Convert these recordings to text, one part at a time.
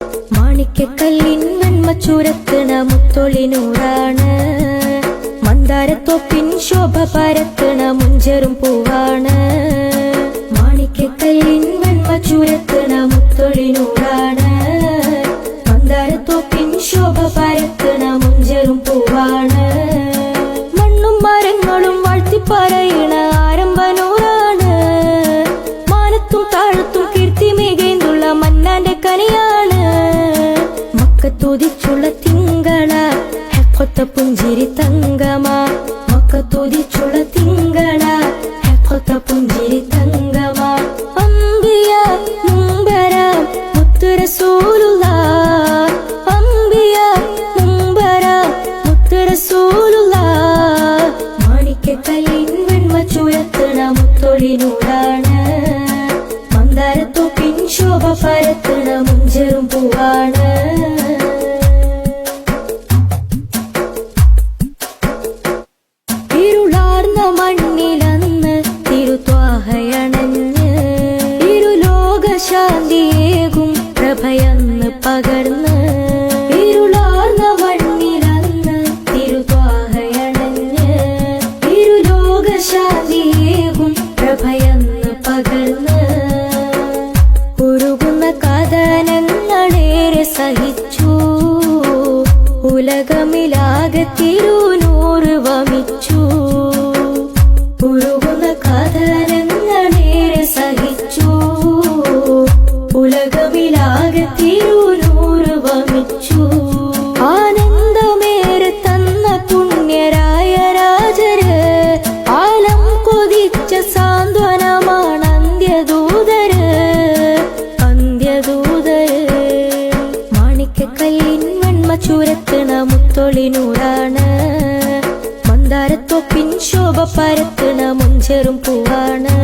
മാണിക്കക്കല്ലിൻ വെൺമച്ചുരത്തിന മുത്തൊളിനൂറാണ്. മന്ദാരത്തോപ്പിൻ ശോഭ പരത്തിന മുഞ്ചരും പൂവാണ്. മാണിക്കക്കല്ലിൻ വെൺമച്ചുരത്തിന മുത്തൊളിനൂറാണ്. മന്ദാരത്തോപ്പിൻ ശോഭ പരത്തിന മുഞ്ചരും പൂവാണ്. മണ്ണും മരങ്ങളും വാഴ്ത്തിപ്പറയണ ആരംഭനൂറാണ്. മാനത്തും താഴത്തും കീർത്തി മികൈന്നുള്ള മന്നാന്റെ കനിയാണ്. മക്കത്തുതിച്ചുള്ള തിങ്കള ഹെക്കൊത്ത പുഞ്ചിരി തങ്കമാ. മക്കത്തുതിച്ചുള്ള തിങ്കള ഹെക്കൊത്ത പുഞ്ചിരി തങ്കമാ. അംബിയ മുമ്പര മുത്ത് റസൂലുള്ളാഹ്. അംബിയ മുമ്പര മുത്ത് റസൂലുള്ളാഹ്. മാണിക്കക്കല്ലിൻ വെൺമച്ചുരത്തിന മുത്തൊളിനൂറാണ്. മന്ദാരത്തോപ്പിൻ ശോഭ പരത്തിന മുഞ്ചരും പൂവാണ്. ഇരുളാർന്ന മണ്ണിലന്ന് തിരുത്വാഹയണഞ്ഞ് ഇരുലോകശാന്തിയേകും പ്രഭയന്ന് പകർന്ന്. ഇരുളാർന്ന മണ്ണിലന്ന് തിരുത്വാഹയണഞ്ഞ് ഇരുലോകശാന്തിയേകും പ്രഭയന്ന് പകർന്ന്. ഉരുകുന്ന കഥനങ്ങളേറെ സഹിച്ചു. ഉലകമിലാകെ തിരുനൂറ് വമിച്ചു. ഉരുകുന്ന കഥനങ്ങളേറെ സഹിച്ചു. ഉലകമിലാകെ തിരുനൂറ് വമിച്ചു. ആനന്ദമേറെ തന്ന പുണ്യരായ രാജര്. ആലം കൊതിച്ച സാന്ത്വനമാണ് അന്ത്യദൂതര്. അന്ത്യദൂതര്. മാണിക്കക്കല്ലിൻ വെൺമച്ചുരത്തിന മുത്തൊളിനൂറാണ്. മന്ദാരത്തോപ്പിൻ ശോഭ പരത്തിന മുഞ്ചരും പൂവാണ്.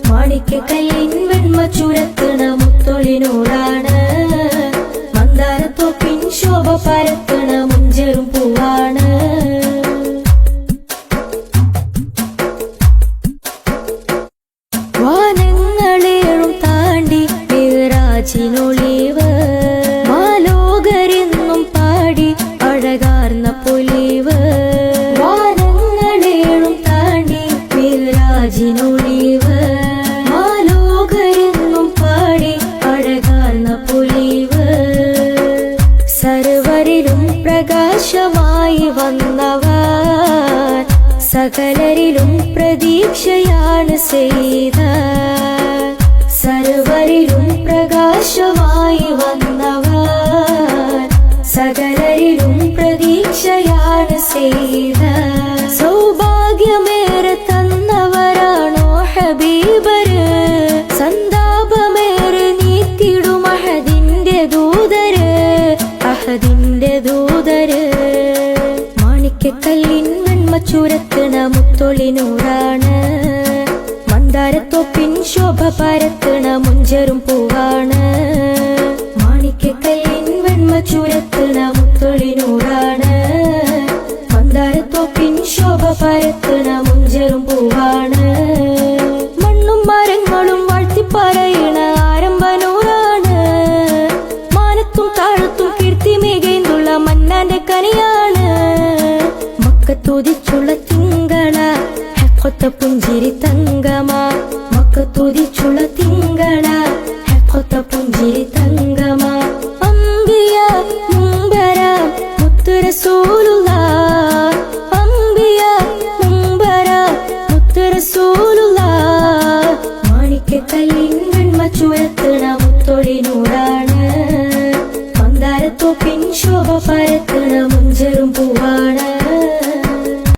മാണിക്കക്കല്ലിൻ വെൺമച്ചുരത്തിന മുത്തൊളിനൂറാണ്. മന്ദാരത്തോപ്പിൻ ശോഭ പരത്തിന മുഞ്ചരും പൂവാണ്. വാനങ്ങളേഴും താണ്ടി മിഅ്റാജിനൊളിവ്. മാലോകരെന്നും പാടി അഴകാർന്ന പൊലിവ്. വാനങ്ങളേഴും താണ്ടി മിഅ്റാജിനൊളിവ്. മാലോകരെന്നും പാടി അഴകാർന്ന പൊലിവ്. സർവരിലും പ്രകാശമായി വന്നവർ. സകലരിലും പ്രതീക്ഷയാണ് ചെയ്ത. സർവരിലും പ്രകാശമായി വന്നവർ. സകലരിലും പ്രതീക്ഷയാണ് ചെയ്ത. സൗഭാഗ്യമേറെ തന്നവരാണോ ഹബീബര്. സന്താപമേറെ നീക്കിടും അഹദിന്റെ ദൂതര്. അഹദിന്റെ ദൂതര്. മാണിക്കക്കല്ലിൻ വെൺമച്ചുരത്തിന മുത്തൊളിനൂറാണ്. മന്ദാരത്തോപ്പിൻ ശോഭ പരത്തിന മുഞ്ചരും പൂവാണ്. മാണിക്കക്കല്ലിൻ വെൺമച്ചുരത്തിന മുത്തൊളിനൂറാണ്. മന്ദാരത്തോപ്പിൻ ശോഭ പരത്തിന മുഞ്ചരും പൂവാണ്. മണ്ണും മരങ്ങളും വാഴ്ത്തിപ്പറയണ ആരംഭനൂറാണ്. മാനത്തും താഴത്തും കീർത്തി മികൈന്നുള്ള മന്നാന്റെ കനിയാണ്. മക്കത്തുതിച്ചുള്ള തിങ്കള ഹെക്കൊത്ത പുഞ്ചിരി തങ്കമാ. മക്കത്തുതിച്ചുള്ള തിങ്കള ഹെക്കൊത്ത പുഞ്ചിരി തങ്കമാ. അംബിയ മുമ്പര മുത്ത് റസൂലുള്ളാഹ്. അംബിയ മുമ്പര മുത്ത് റസൂലുള്ളാഹ്. മാണിക്കക്കല്ലിൻ വെൺമച്ചുരത്തിന മുത്തൊളിനൂറാണ്. മന്ദാരത്തോപ്പിൻ ശോഭ പരത്തിന